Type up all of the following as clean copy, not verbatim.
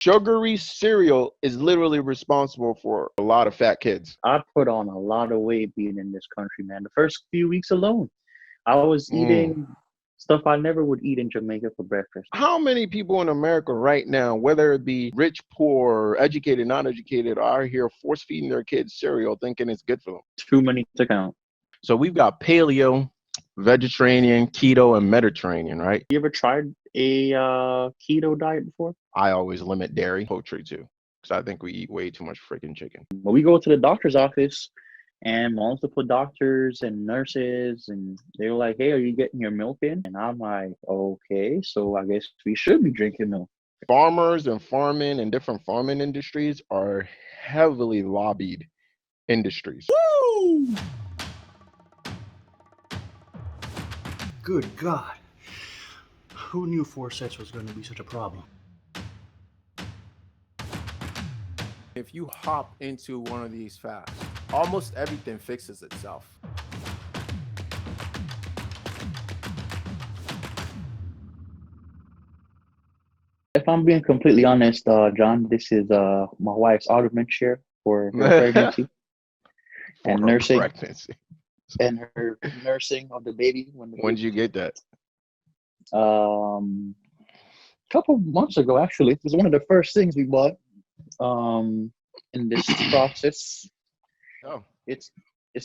Sugary cereal is literally responsible for a lot of fat kids. I put on a lot of weight being in this country, man. The first few weeks alone, I was Mm. eating stuff I never would eat in Jamaica for breakfast. How many people in America right now, whether it be rich, poor, educated, not educated, are here force feeding their kids cereal thinking it's good for them? Too many to count. So we've got paleo, vegetarian, keto, and Mediterranean, right? You ever tried a keto diet before? I always limit dairy, poultry too, because I think we eat way too much freaking chicken. When we go to the doctor's office, and multiple doctors and nurses, and they're like, "Hey, are you getting your milk in?" And I'm like, "Okay, so I guess we should be drinking milk." Farmers and farming and different farming industries are heavily lobbied industries. Woo! Good God. Who knew 4 sets was going to be such a problem? If you hop into one of these fasts, almost everything fixes itself. If I'm being completely honest, John, this is my wife's ottoman chair for her pregnancy For and her nursing pregnancy. and her nursing of the baby when the When did you get that? couple months ago, actually. It was one of the first things we bought in this process. Oh. It's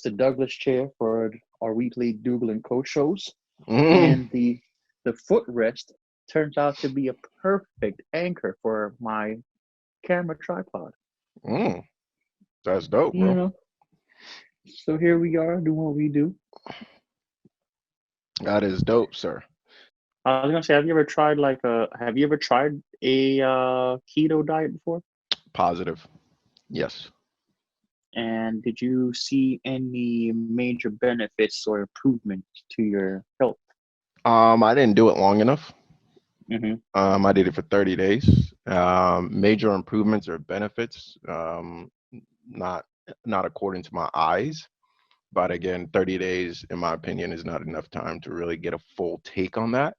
the Douglas chair for our weekly Doogle and Coach shows. Mm. And the footrest turns out to be a perfect anchor for my camera tripod. Mm. That's dope, bro. You know. So here we are doing what we do. That is dope, sir. I was gonna say, have you ever tried a keto diet before? Positive. Yes. And did you see any major benefits or improvements to your health? I didn't do it long enough. Mm-hmm. I did it for 30 days. Major improvements or benefits, not according to my eyes. But again, 30 days, in my opinion, is not enough time to really get a full take on that.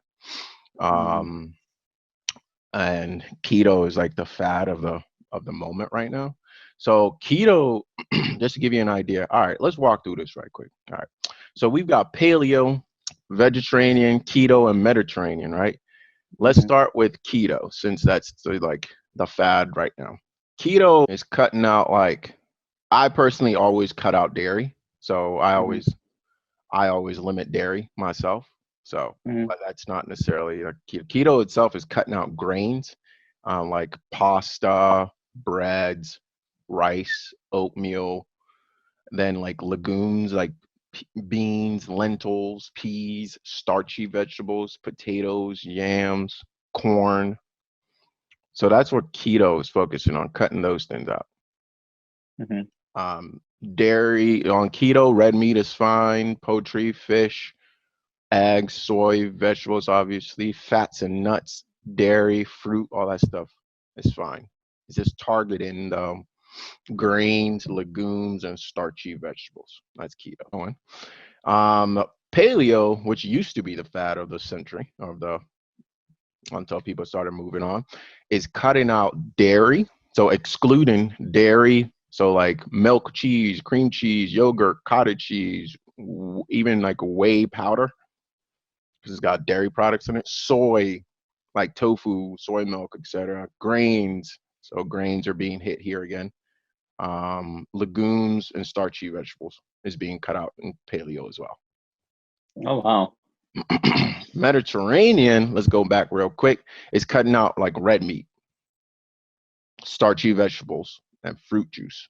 And keto is like the fad of the moment right now. So keto, just to give you an idea. All right, let's walk through this right quick. All right. So we've got paleo, vegetarian, keto, and Mediterranean, right? Let's start with keto, since that's like the fad right now. Keto is cutting out, like, I personally always cut out dairy. So I always limit dairy myself. So but that's not necessarily like keto. Keto itself is cutting out grains, like pasta, breads, rice, oatmeal, then like legumes like beans, lentils, peas, starchy vegetables, potatoes, yams, corn. So that's what keto is focusing on, cutting those things out. Dairy on keto, red meat is fine, poultry, fish, eggs, soy, vegetables, obviously, fats and nuts, dairy, fruit, all that stuff is fine. It's just targeting the grains, legumes, and starchy vegetables. That's keto. Paleo, which used to be the fad of the century, until people started moving on, is cutting out dairy, so excluding dairy. So like milk, cheese, cream cheese, yogurt, cottage cheese, even like whey powder, because it's got dairy products in it. Soy, like tofu, soy milk, etc. Grains, so grains are being hit here again. Legumes and starchy vegetables is being cut out in paleo as well. Oh, wow. Mediterranean, let's go back real quick, is cutting out like red meat, starchy vegetables, and fruit juice.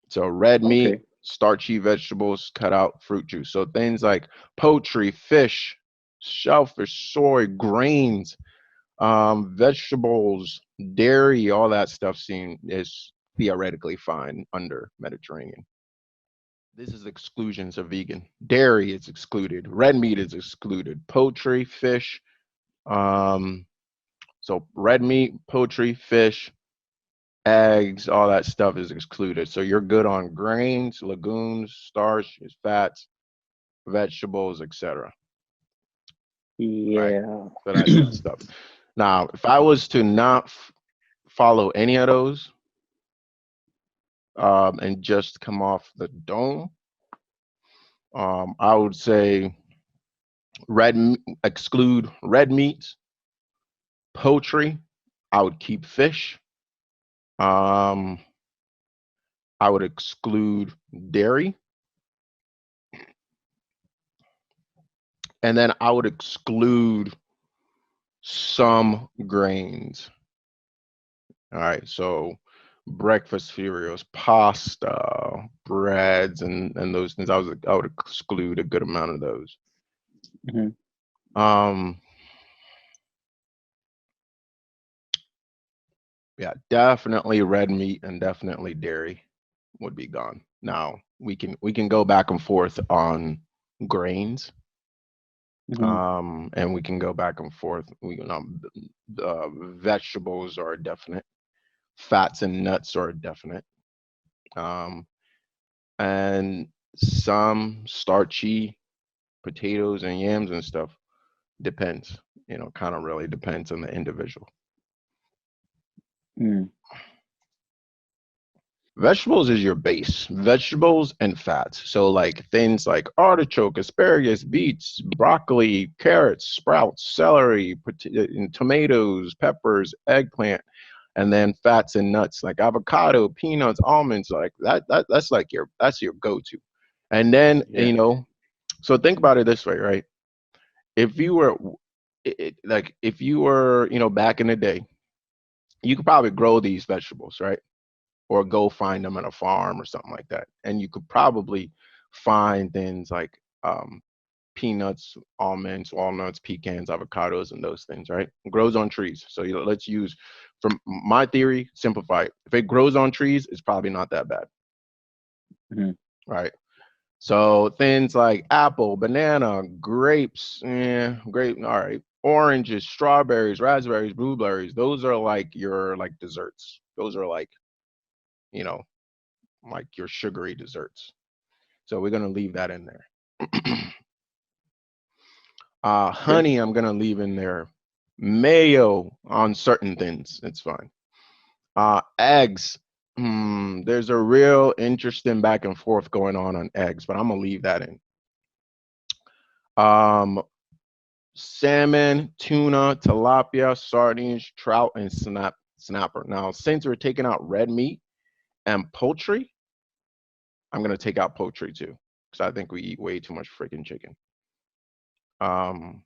So red meat, starchy vegetables, cut out fruit juice. So things like poultry, fish, shellfish, soy, grains, vegetables, dairy, all that stuff is theoretically fine under Mediterranean. This is exclusions of vegan. Dairy is excluded. Red meat is excluded. Poultry, fish. So red meat, poultry, fish, eggs, all that stuff is excluded. So you're good on grains, legumes, starch, fats, vegetables, etc. Yeah. Right? So that's that stuff. Now, if I was to not follow any of those, and just come off the dome, I would say exclude red meats, poultry. I would keep fish. Um, I would exclude dairy, and then I would exclude some grains. All right, so breakfast cereals, pasta, breads, and those things. I would exclude a good amount of those. Hmm. Um, yeah, definitely red meat and definitely dairy would be gone. Now we can go back and forth on grains, Hmm. and we can go back and forth. Vegetables are definite. Fats and nuts are definite. Um, and some starchy potatoes and yams and stuff depends. Kind of really depends on the individual. Mm. Vegetables is your base. Vegetables and fats. So like things like artichoke, asparagus, beets, broccoli, carrots, sprouts, celery, and tomatoes, peppers, eggplant, and then fats and nuts like avocado, peanuts, almonds, like that's your go-to. And then, Yeah. so think about it this way, right? If you were if you were, back in the day, you could probably grow these vegetables, right? Or go find them at a farm or something like that. And you could probably find things like peanuts, almonds, walnuts, pecans, avocados, and those things, right? It grows on trees. So let's use, from my theory, simplify it. If it grows on trees, it's probably not that bad, Hmm. right? So things like apple, banana, grapes, grape, all right. Oranges, strawberries, raspberries, blueberries, those are like your like desserts. Those are you know, like your sugary desserts. So we're gonna leave that in there. Okay. Honey, I'm gonna leave in there. Mayo on certain things, it's fine. Eggs. There's a real interesting back and forth going on eggs, but I'm gonna leave that in. Um, Salmon, tuna, tilapia, sardines, trout, and snapper. Now, since we're taking out red meat and poultry, I'm gonna take out poultry too, because I think we eat way too much freaking chicken. Um,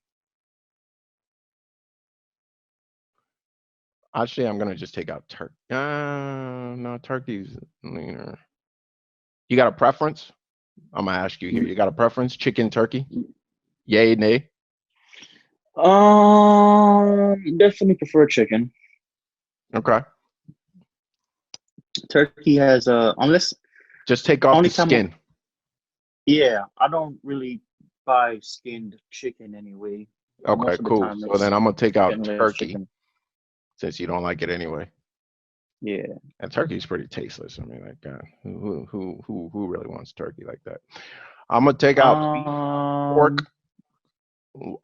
Actually, I'm gonna just take out turkey. No, turkey's leaner. You got a preference? I'm gonna ask you here. You got a preference? Chicken, turkey? Yay, nay? Definitely prefer chicken. Okay. Turkey has unless Just take off only the time. skin. Yeah, I don't really buy skinned chicken anyway. Okay, Most of the cool. time, So then it's I'm gonna take out skinless turkey chicken. since you don't like it anyway. Yeah. And turkey's pretty tasteless. I mean, like, who really wants turkey like that? I'm gonna take out beef, pork.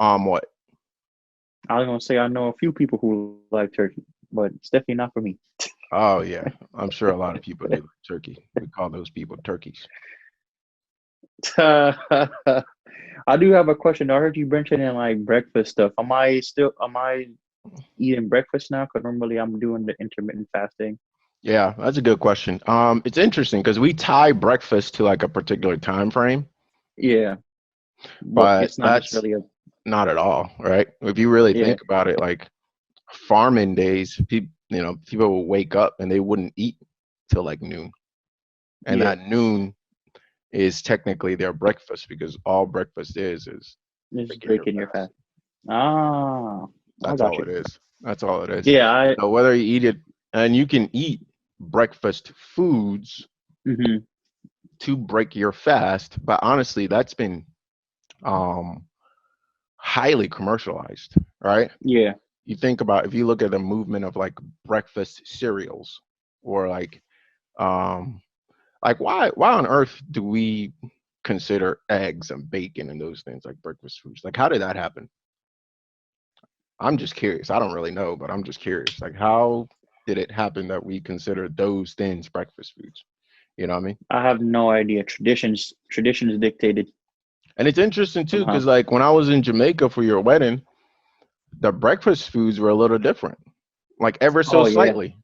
Um, What? I was gonna say I know a few people who like turkey, but it's definitely not for me. Oh yeah, I'm sure a lot of people do like turkey. We call those people turkeys. I do have a question. I heard you mentioning like breakfast stuff. Am I eating breakfast now? Because normally I'm doing the intermittent fasting. Yeah, that's a good question. It's interesting because we tie breakfast to like a particular time frame, Yeah, but but it's not that's necessarily a not at all, right? If you really yeah, think about it, like farming days, people will wake up and they wouldn't eat till like noon, and yeah. that noon is technically their breakfast because all breakfast is It's breaking your breaking your fast. fast. Ah, I That's got all you. it is. That's all it is. Yeah, I So whether you eat it, and you can eat breakfast foods hmm to break your fast, but honestly, that's been um highly commercialized, right? yeah. You think about, if you look at the movement of like breakfast cereals, or um why on earth do we consider eggs and bacon and those things like breakfast foods? Like, how did that happen? I'm just curious. I don't really know, but I'm just curious. Like, how did it happen that we consider those things breakfast foods? You know what I mean? I have no idea. Traditions dictated And it's interesting too, somehow. because like when I was in Jamaica for your wedding, the breakfast foods were a little different, like ever so Oh yeah. slightly.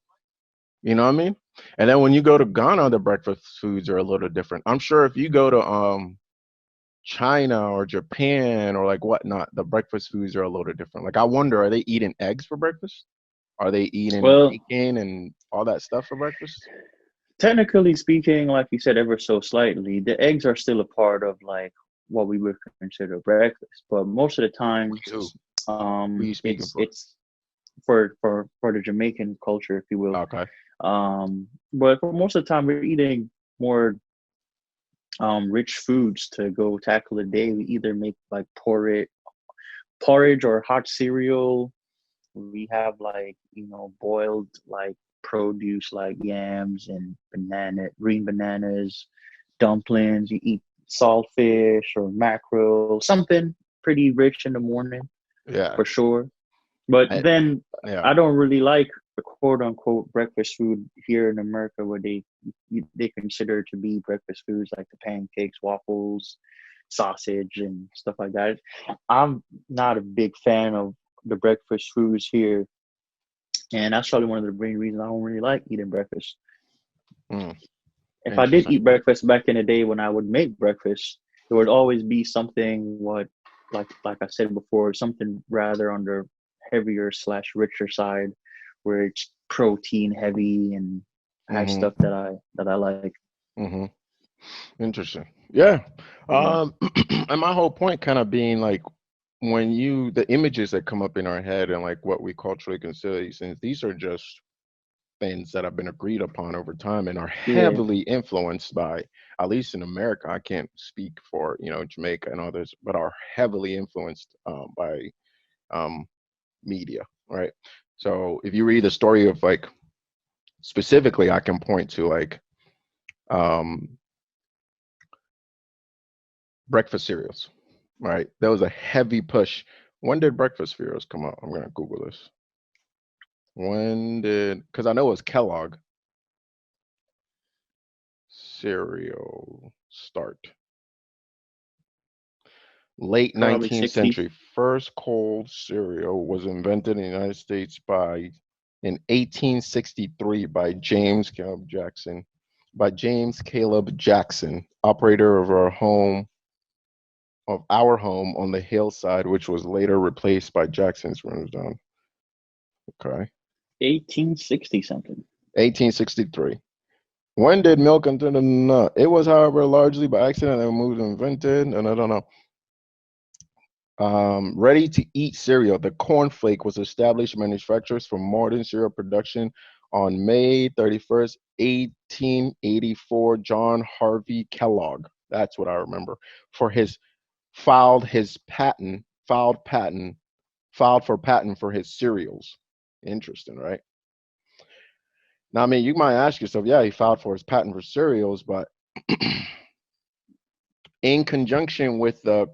You know what I mean? And then when you go to Ghana, the breakfast foods are a little different. I'm sure if you go to China or Japan or like whatnot, the breakfast foods are a little different. Like I wonder, are they eating eggs for breakfast? Are they eating Well, bacon and all that stuff for breakfast? technically speaking, like you said, ever so slightly, the eggs are still a part of like what we would consider breakfast. But most of the We times, who? Who you speaking for? it's for the Jamaican culture, if you will. Okay. But for most of the time, we're eating more rich foods to go tackle the day. We either make like porridge or hot cereal. We have like boiled like produce like yams and green bananas, dumplings. You eat saltfish or mackerel, something pretty rich in the morning Yeah. for sure. But I, then yeah. I don't really like the quote unquote breakfast food here in America where they consider to be breakfast foods like the pancakes, waffles, sausage, and stuff like that. I'm not a big fan of the breakfast foods here, and that's probably one of the main reasons I don't really like eating breakfast. Mm, If I did interesting. eat breakfast back in the day when I would make breakfast, it would always be something like I said before, something rather on the heavier slash richer side, where it's protein heavy and has stuff Mm-hmm. that I like. Mm-hmm. Interesting. Yeah. Yeah, Um, and my whole point kind of being like when the images that come up in our head and like what we culturally consider these things, these are just things that have been agreed upon over time and are yeah, heavily influenced by, at least in America, I can't speak for, Jamaica and others, but are heavily influenced by um, media, right? So if you read the story of like, specifically, I can point to like um, breakfast cereals, right? There was a heavy push. When did breakfast cereals come out? I'm gonna Google this. Because I know it was Kellogg cereal start. Late probably 19th 60s. century. First cold cereal was invented in the United States in 1863 by James Caleb Jackson, operator of our home on the hillside, which was later replaced by Jackson's runs down. Okay. 1860 something. 1863. When did milk enter the nut? It was, however, largely by accident and moved invented, and I don't know. Ready to eat cereal. The cornflake was established manufacturers for modern cereal production on May 31st, 1884. John Harvey Kellogg. That's what I remember. For his filed for patent for his cereals. Interesting, right? Now, I mean, you might ask yourself, yeah, he filed for his patent for cereals, but in conjunction with the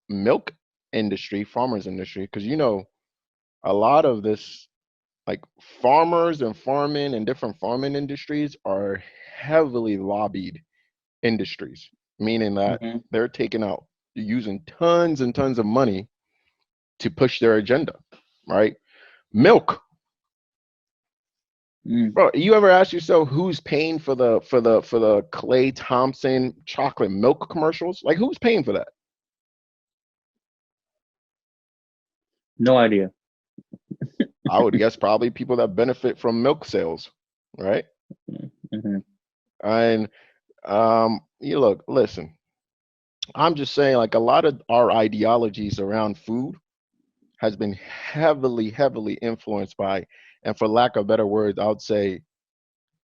milk industry, farmers industry, because a lot of this, like farmers and farming and different farming industries are heavily lobbied industries, meaning that Hmm. they're using tons and tons of money to push their agenda, right? Milk. Mm. Bro, you ever ask yourself who's paying for the Clay Thompson chocolate milk commercials? Like who's paying for that? No idea. I would guess probably people that benefit from milk sales, right? Hmm. And you listen, I'm just saying like a lot of our ideologies around food has been heavily, heavily influenced by, and for lack of better words, I would say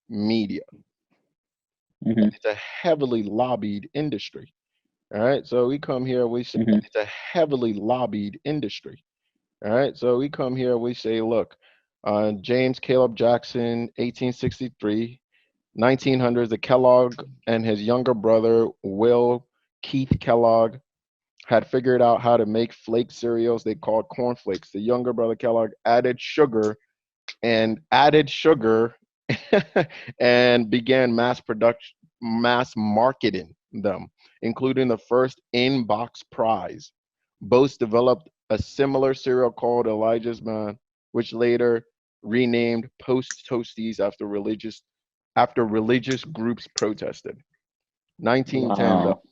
media. Hmm. It's a heavily lobbied industry. All right. So we come here, we say Hmm. it's a heavily lobbied industry. All right. So we come here, we say, look, James Caleb Jackson, 1863, 1900s, the Kellogg and his younger brother, Will Keith Kellogg, had figured out how to make flake cereals they called cornflakes. The younger brother Kellogg added sugar and began mass marketing them, including the first in-box prize. Bose developed a similar cereal called Elijah's Man, which later renamed Post Toasties after religious groups protested. 1910, Wow.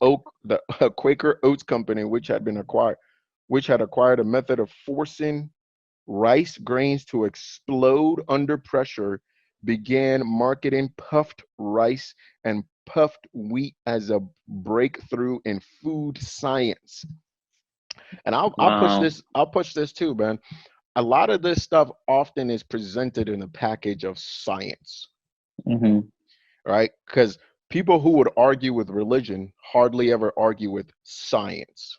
the Quaker Oats Company, which had acquired a method of forcing rice grains to explode under pressure, began marketing puffed rice and puffed wheat as a breakthrough in food science. And Wow. I'll push this too, man. A lot of this stuff often is presented in a package of science, Mm-hmm. right? Because people who would argue with religion hardly ever argue with science.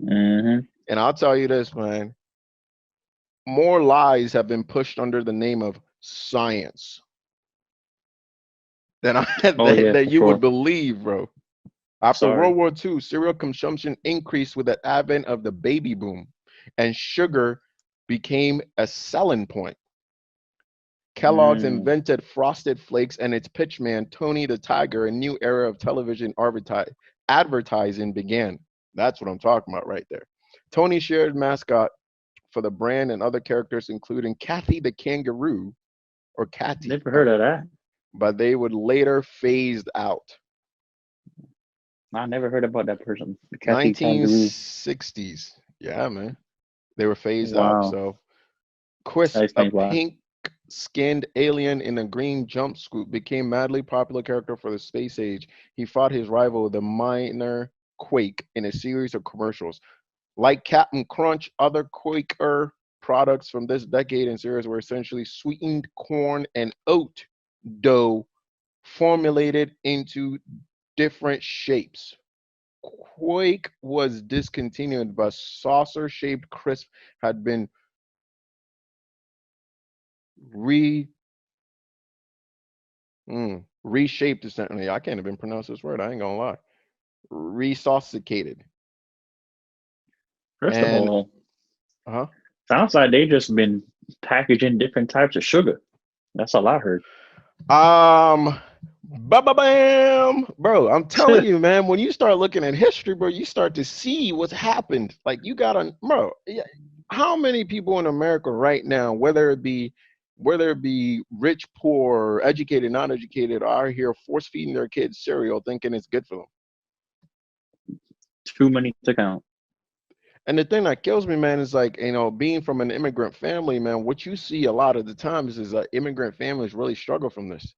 Mm-hmm. And I'll tell you this, man, more lies have been pushed under the name of science than Oh yeah, that for you would sure. believe, bro. After Sorry. World War II, cereal consumption increased with the advent of the baby boom, and sugar became a selling point. Kellogg's Mm. invented Frosted Flakes, and its pitchman, Tony the Tiger, a new era of television advertising began. That's what I'm talking about right there. Tony shared mascot for the brand and other characters, including Kathy the Kangaroo, or Catty, Never heard of that. but they would later phased out. I never heard about that person. The Kathy Kangaroo. 1960s. Yeah, man. They were phased out. Wow. So That Quisp, a explains why. pink skinned alien in a green jumpsuit, became madly popular character for the space age. He fought his rival, the Minor Quake, in a series of commercials. Like Captain Crunch, other Quaker products from this decade and series were essentially sweetened corn and oat dough formulated into different shapes. Quake was discontinued, but saucer-shaped crisp had been re reshaped essentially. I can't even pronounce this word. I ain't gonna lie. Resuscitated. First of And all, huh? sounds like they just been packaging different types of sugar. That's all I heard. Um, bam, bro. I'm telling you, man. When you start looking at history, bro, you start to see what's happened. Like you gotta, bro. Yeah, how many people in America right now, whether it be rich, poor, educated, non-educated, are here force feeding their kids cereal, thinking it's good for them? Too many to count. And the thing that kills me, man, is like, being from an immigrant family, man, what you see a lot of the times is that immigrant families really struggle from this,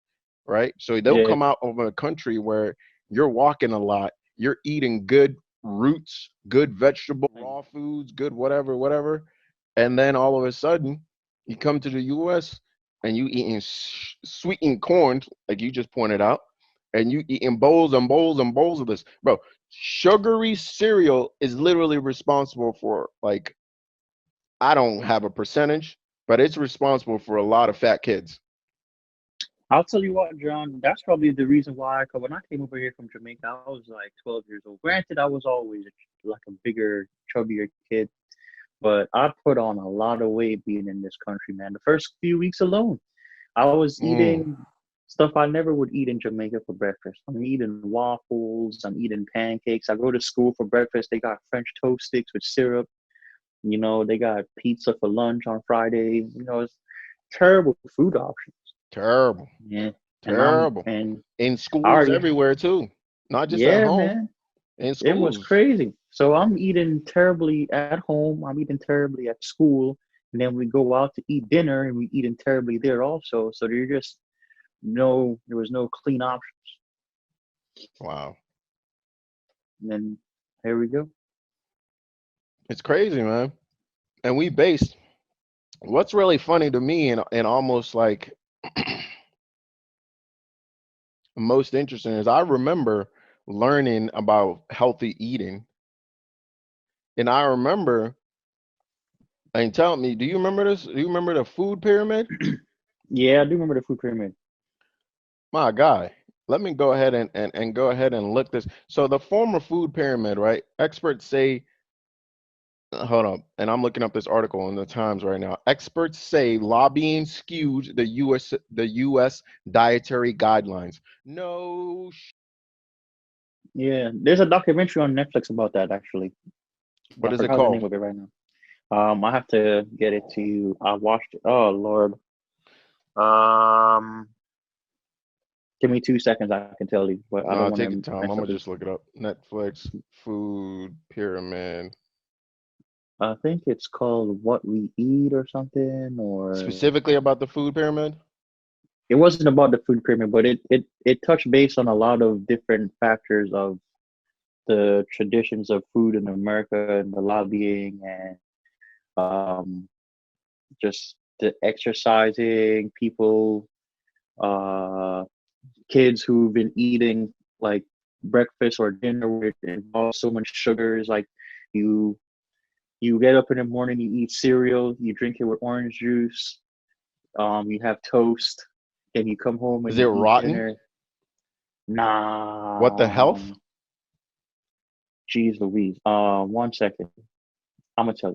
right? So they'll Yeah. come out of a country where you're walking a lot, you're eating good roots, good vegetable, raw foods, good whatever, whatever. And then all of a sudden, you come to the US and you eating sweetened corn, like you just pointed out, and you eating bowls and bowls and bowls of this. Bro, sugary cereal is literally responsible for, like, I don't have a percentage, but it's responsible for a lot of fat kids. I'll tell you what, John, that's probably the reason why. Because when I came over here from Jamaica, I was like 12 years old. Granted, I was always like a bigger, chubbier kid, but I put on a lot of weight being in this country, man. The first few weeks alone, I was Mm, eating stuff I never would eat in Jamaica for breakfast. I'm eating waffles, I'm eating pancakes. I go to school for breakfast, they got French toast sticks with syrup. They got pizza for lunch on Friday. It's terrible food options. terrible, Yeah. And I'm terrible. and In I schools already everywhere too, not just at yeah, home. man. In It was schools, crazy. So I'm eating terribly at home, I'm eating terribly at school, and then we go out to eat dinner and we eating terribly there also. So there was no clean options. wow, And then here we go. it's crazy, man. And we based. What's really funny to me, and almost like most interesting, is I remember learning about healthy eating, and I remember, and tell me, do you remember this? Do you remember the food pyramid? Yeah, I do remember the food pyramid. My guy. let me go ahead and go ahead and look this. So the former food pyramid, right? Experts say, hold on, and I'm looking up this article in the Times right now. Experts say lobbying skewed the U.S. dietary guidelines. No, Yeah, there's a documentary on Netflix about that actually. what I is it forgot the name called? of it right now. I have to get it to you. I watched it. Oh Lord. Um, Give me 2 seconds. I can tell you, but I don't No, want take your to time. mess I'm up gonna the. just look it up. Netflix food pyramid. I think it's called What We Eat or something, or Specifically about the food pyramid. it wasn't about the food pyramid, but it touched base on a lot of different factors of the traditions of food in America and the lobbying and just the exercising people, uh, kids who've been eating like breakfast or dinner where it involves so much sugars. Like you you get up in the morning, you eat cereal, you drink it with orange juice, you have toast, and you come home Is and it you eat rotten? dinner. What the Nah, health? geez Louise. 1 second. I'm gonna tell you.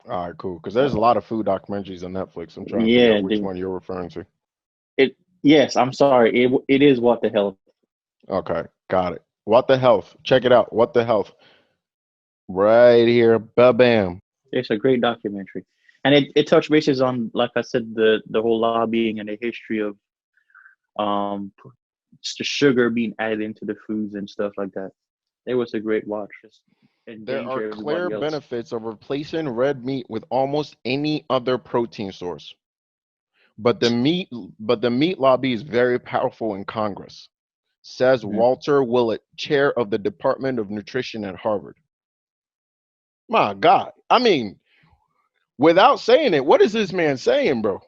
All right, cool. Because there's a Uh, lot of food documentaries on Netflix. I'm trying to figure yeah, out which one you're referring to. it. Yes, I'm sorry. It is what the hell. Okay, got it. What the health? Check it out. What the health? Right here. Ba bam. It's a great documentary, and it touched bases on, like I said, the whole lobbying and the history of um the sugar being added into the foods and stuff like that. It was a great watch. Just There are endanger clear everybody else. benefits of replacing red meat with almost any other protein source. But the meat, but the meat lobby is very powerful in Congress, says Mhm. Walter Willett, chair of the Department of Nutrition at Harvard. My God. I mean, without saying it, what is this man saying, bro?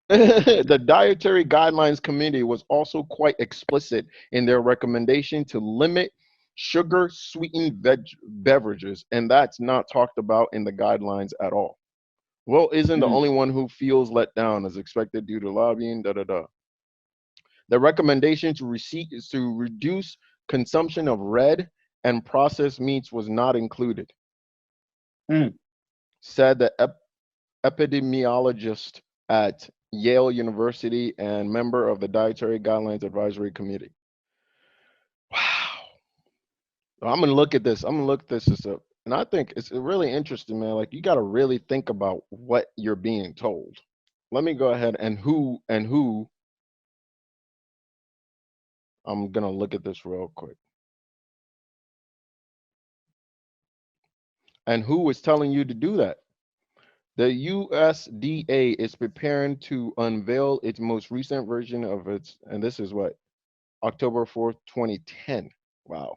The Dietary Guidelines Committee was also quite explicit in their recommendation to limit sugar sweetened beverages, and that's not talked about in the guidelines at all. Well, isn't the Mm. only one who feels let down as expected due to lobbying, da da da. The recommendation to is to reduce consumption of red and processed meats was not included, Mm. said the epidemiologist at Yale University and member of the Dietary Guidelines Advisory Committee. Wow. I'm gonna look at this. I'm gonna look this up. And I think it's really interesting, man. Like you gotta really think about what you're being told. Let me go ahead and who I'm gonna look at this real quick. And who is telling you to do that? The USDA is preparing to unveil its most recent version of its, and this is what, October 4th, 2010. Wow.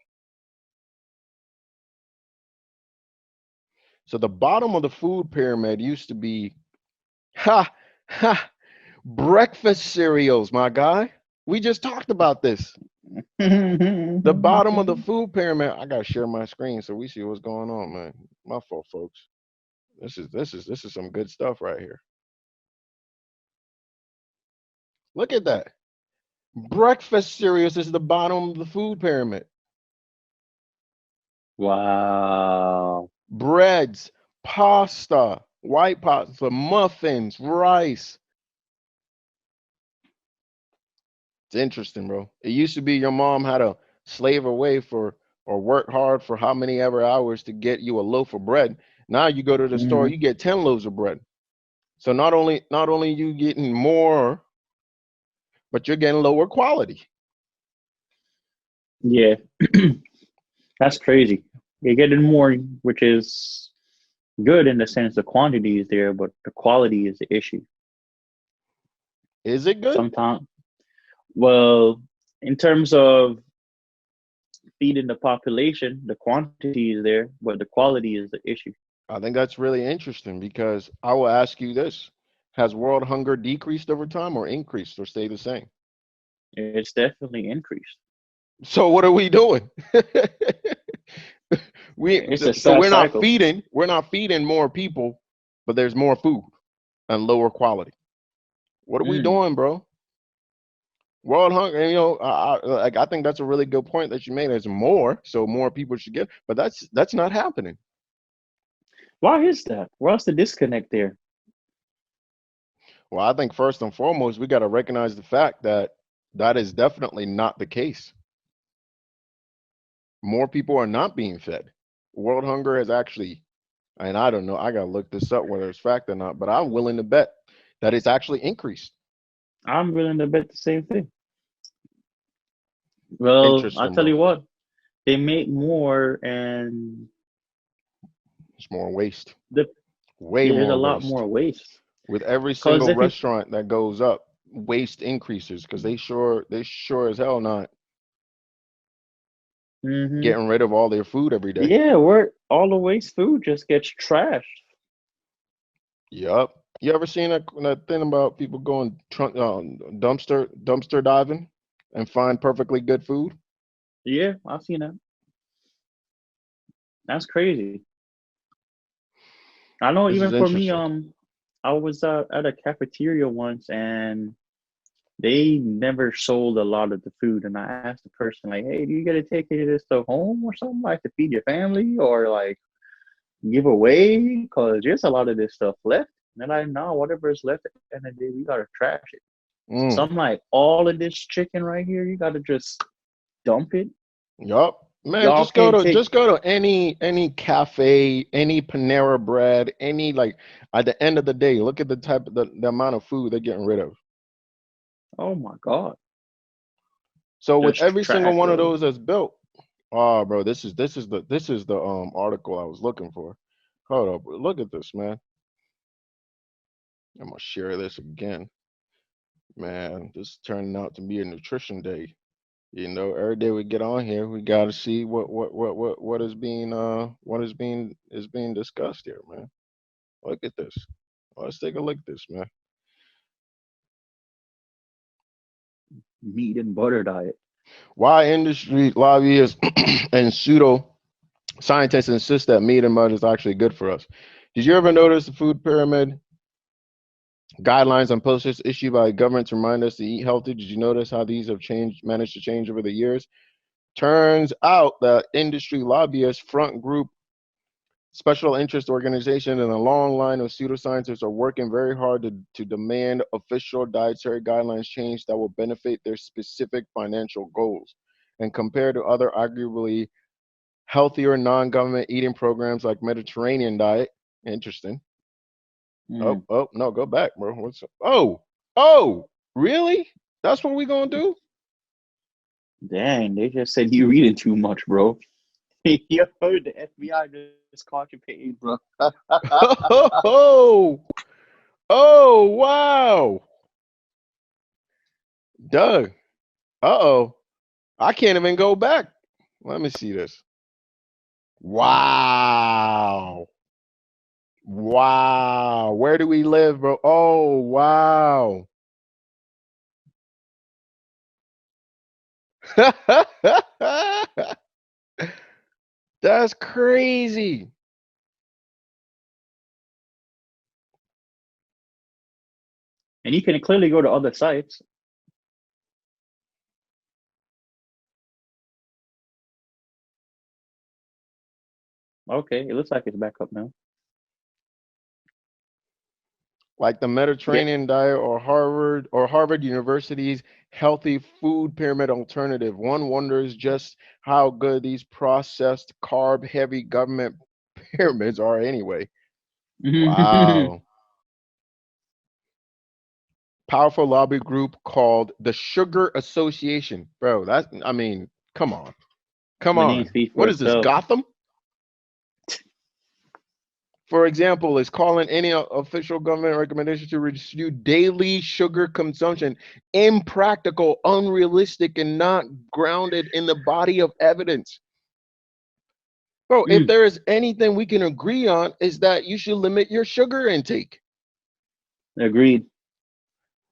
So the bottom of the food pyramid used to be, ha, ha, breakfast cereals, my guy. We just talked about this. The bottom of the food pyramid. I gotta share my screen so we see what's going on, man. My fault, folks. This is some good stuff right here. Look at that. Breakfast cereals is the bottom of the food pyramid. Wow. Breads, pasta, white pasta, muffins, rice. It's interesting, bro. It used to be your mom had to slave away for or work hard for how many ever hours to get you a loaf of bread. Now you go to the store, Hmm. you get 10 loaves of bread. So not only you getting more, but you're getting lower quality. Yeah, that's crazy. You're getting more, which is good in the sense the quantity is there, but the quality is the issue. Is it good? Sometimes, well, in terms of feeding the population, the quantity is there, but the quality is the issue. I think that's really interesting because I will ask you this. Has world hunger decreased over time or increased or stayed the same? It's definitely increased. So what are we doing? It's a So sad cycle. we're not feeding more people, but there's more food and lower quality. What are we Mm. doing, bro? World hunger, and, I think that's a really good point that you made. There's more, so more people should get, but that's not happening. Why is that? What's the disconnect there? Well, I think first and foremost, we got to recognize the fact that that is definitely not the case. More people are not being fed. World hunger has actually, and I don't know, I got to look this up whether it's fact or not, but I'm willing to bet that it's actually increased. I'm willing to bet the same thing. Well, I'll Interesting, tell bro. you what, they make more, and It's more waste, the way yeah, there's a more lot waste. more waste. With every Because single if you, restaurant that goes up, waste increases because they sure as hell not hmm getting rid of all their food every day. yeah, where all the waste food just gets trashed. Yup. You ever seen that thing about people going dumpster diving and find perfectly good food? Yeah, I've seen that. That's crazy. I know This is even for me, interesting. I was at a cafeteria once and they never sold a lot of the food. And I asked the person, like, hey, do you get to take any of this stuff home or something, like to feed your family or like give away? Because there's a lot of this stuff left. And they're like, no, whatever is left at the end of the day, we got to trash it. So Mm. I'm like, all of this chicken right here, you got to just dump it. Yup. Man, Y'all just go can't to take, just go to any cafe, any Panera Bread, any like at the end of the day, look at the amount of food they're getting rid of. oh my God, So with just every single trash, one of bro. those that's built, oh bro, this is the article I was looking for. Hold up, look at this, man. I'm gonna share this again. Man, this is turning out to be a nutrition day. Every day we get on here, we gotta see what is being discussed here, man. Look at this. Let's take a look at this, man. Meat and butter diet. Why industry lobbyists and pseudo scientists insist that meat and mud is actually good for us. Did you ever notice the food pyramid guidelines and posters issued by government to remind us to eat healthy? Did you notice how these have managed to change over the years? Turns out that industry lobbyists, front group, special interest organizations, and a long line of pseudoscientists are working very hard to demand official dietary guidelines change that will benefit their specific financial goals. And compared to other arguably healthier non-government eating programs like Mediterranean diet, interesting. Oh, Mm. oh, no, go back, bro. Oh, really? That's what we gonna do? Dang, they just said you reading too much, bro. Yo, the FBI just caught your page, bro. Oh, oh, wow. Doug. Uh-oh. I can't even go back. Let me see this. Wow. Wow. Where do we live, bro? Oh, wow. That's crazy. And you can clearly go to other sites. Okay, it looks like it's back up now. Like the Yeah. Mediterranean diet or Harvard University's healthy food pyramid alternative. One wonders just how good these processed carb heavy government pyramids are anyway. Wow. Powerful lobby group called the Sugar Association. Bro, I mean, come on. Come The name on. speaks for What is this, itself. Gotham? For example, is calling any official government recommendation to reduce daily sugar consumption impractical, unrealistic, and not grounded in the body of evidence. Bro, if Mm, there is anything we can agree on, is that you should limit your sugar intake. agreed.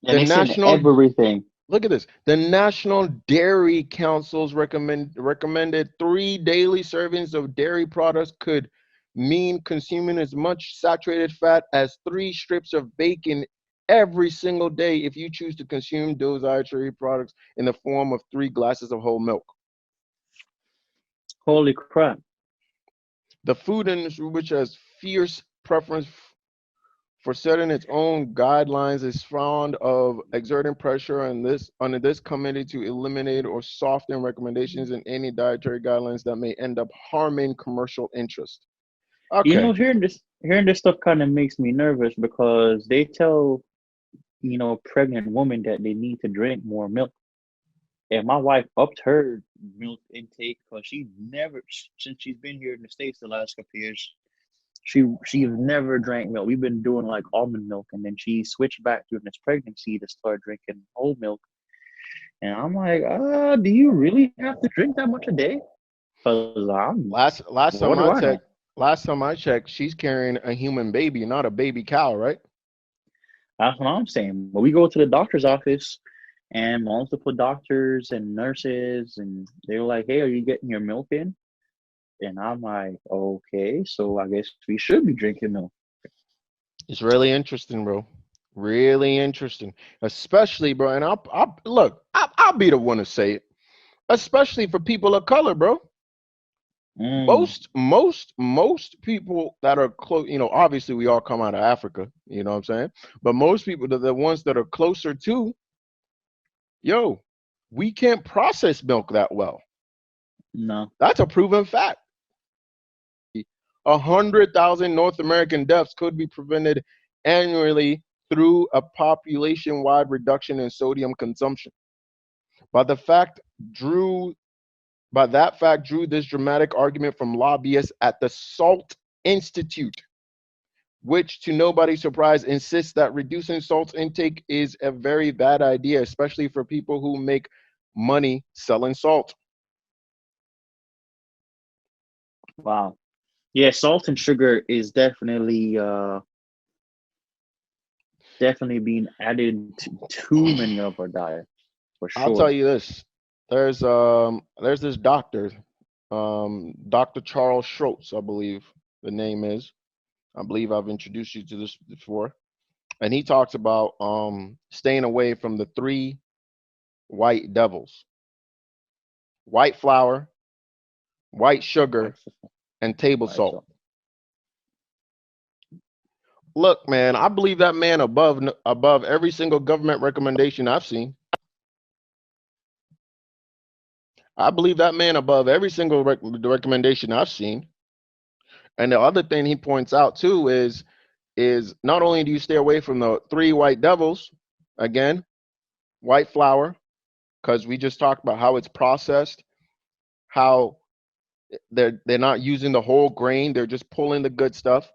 The And it's in national everything. Look at this. The National Dairy Council's recommended 3 daily servings of dairy products could mean consuming as much saturated fat as 3 strips of bacon every single day if you choose to consume those dietary products in the form of 3 glasses of whole milk. Holy crap. The food industry, which has fierce preference for setting its own guidelines, is fond of exerting pressure on this committee to eliminate or soften recommendations in any dietary guidelines that may end up harming commercial interest. You Okay. know, hearing this stuff kind of makes me nervous because they tell, pregnant women that they need to drink more milk. And my wife upped her milk intake because she never, since she's been here in the States the last couple of years, she's never drank milk. We've been doing like almond milk, and then she switched back during this pregnancy to start drinking whole milk. And I'm like, do you really have to drink that much a day? Because Last last what time do I I know? checked, last time I checked, she's carrying a human baby, not a baby cow, right? That's what I'm saying. But we go to the doctor's office, and multiple doctors and nurses, and they're like, "Hey, are you getting your milk in?" And I'm like, "Okay, so I guess we should be drinking milk." It's really interesting, bro. Really interesting, especially, bro. And I'll look. I'll be the one to say it, especially for people of color, bro. Mm, Most people that are close, obviously we all come out of Africa, you know what I'm saying? But most people, the ones that are closer to, yo, we can't process milk that well. no. That's a proven fact. 100,000 North American deaths could be prevented annually through a population-wide reduction in sodium consumption. By the fact drew by that fact drew this dramatic argument from lobbyists at the Salt Institute, which, to nobody's surprise, insists that reducing salt intake is a very bad idea, especially for people who make money selling salt. Wow. Yeah, salt and sugar is definitely being added to too many of our diets for I'll tell sure. you this. There's this doctor, Dr. Charles Schultz, I believe the name is. I believe I've introduced you to this before. And he talks about staying away from the 3 white devils: white flour, white sugar, White, and table white salt. salt. Look, man, I believe that man above every single government recommendation I've seen. I believe that man above every single recommendation I've seen. And the other thing he points out too is not only do you stay away from the 3 white devils, again, white flour, because we just talked about how it's processed, how they're not using the whole grain, they're just pulling the good stuff,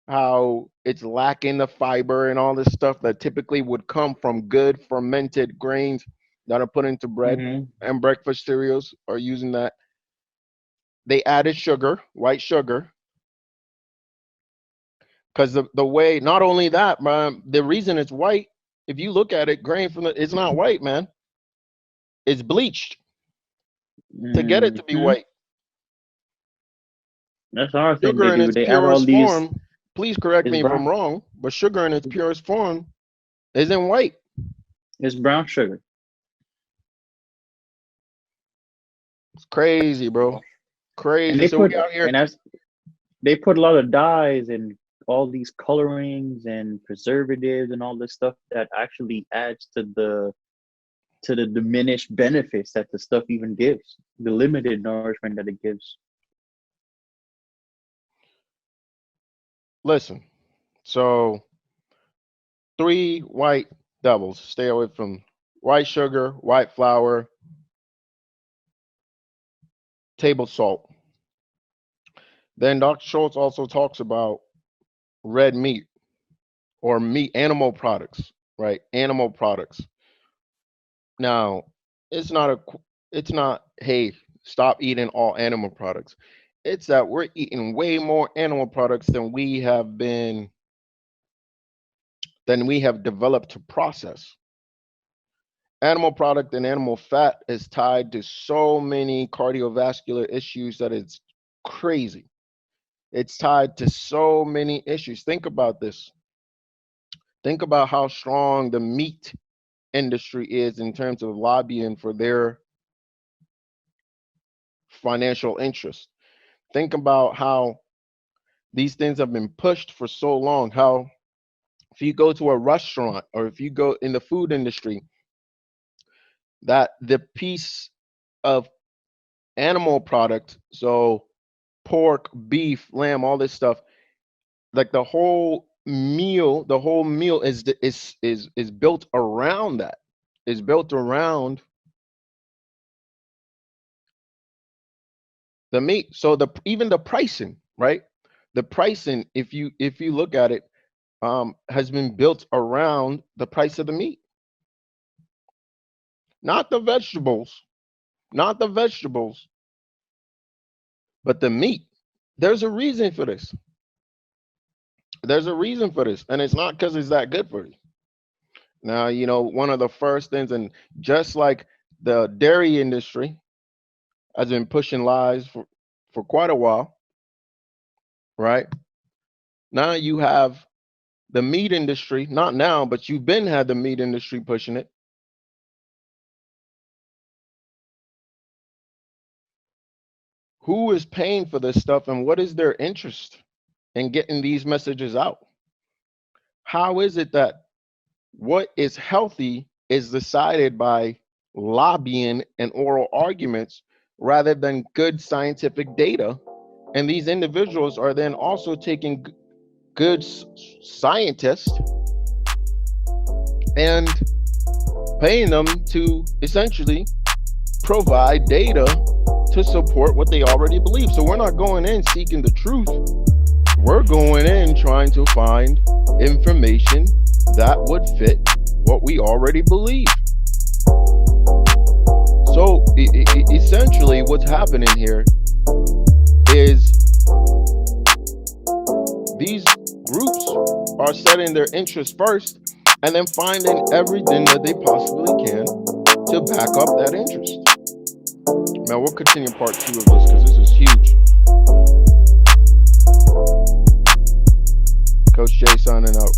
how it's lacking the fiber and all this stuff that typically would come from good fermented grains that are put into bread Mm-hmm. and breakfast cereals are using that. They added sugar, white sugar, because the way, not only that, man, the reason it's white, if you look at it, grain from it's not white, man. It's bleached to get it to be Mm-hmm. white. That's another thing they Sugar in do. its They add all purest these. form, please correct It's me if I'm brown. wrong, but sugar in its purest form isn't white. It's brown sugar. It's crazy, bro. And Crazy. they So we put out here. and as they put a lot of dyes and all these colorings and preservatives and all this stuff that actually adds to the diminished benefits that the stuff even gives, the limited nourishment that it gives. Listen. So 3 white devils. Stay away from white sugar, white flour, table salt. Then Dr. Schultz also talks about red meat or meat, animal products, right? Animal products. Now, it's not a, it's not, hey, stop eating all animal products. It's that we're eating way more animal products than we have developed to process. Animal product and animal fat is tied to so many cardiovascular issues that it's crazy. It's tied to so many issues. Think about this. Think about how strong the meat industry is in terms of lobbying for their financial interest. Think about how these things have been pushed for so long. How if you go to a restaurant or if you go in the food industry, that the piece of animal product, so pork, beef, lamb, all this stuff, like the whole meal is built around that. Is built around the meat. So the even the pricing, right? The pricing, if you look at it, has been built around the price of the meat, not the vegetables, not the vegetables, but the meat. There's a reason for this. There's a reason for this, and it's not because it's that good for you. Now, one of the first things, and just like the dairy industry has been pushing lies for quite a while, right? Now you have the meat industry, not now, but you've been had the meat industry pushing it. Who is paying for this stuff and what is their interest in getting these messages out? How is it that what is healthy is decided by lobbying and oral arguments rather than good scientific data? And these individuals are then also taking good scientists and paying them to essentially provide data to support what they already believe. So we're not going in seeking the truth. We're going in trying to find information that would fit what we already believe. So essentially what's happening here is these groups are setting their interests first and then finding everything that they possibly can to back up that interest. Now we'll continue part 2 of this because this is huge. Coach Jay signing out.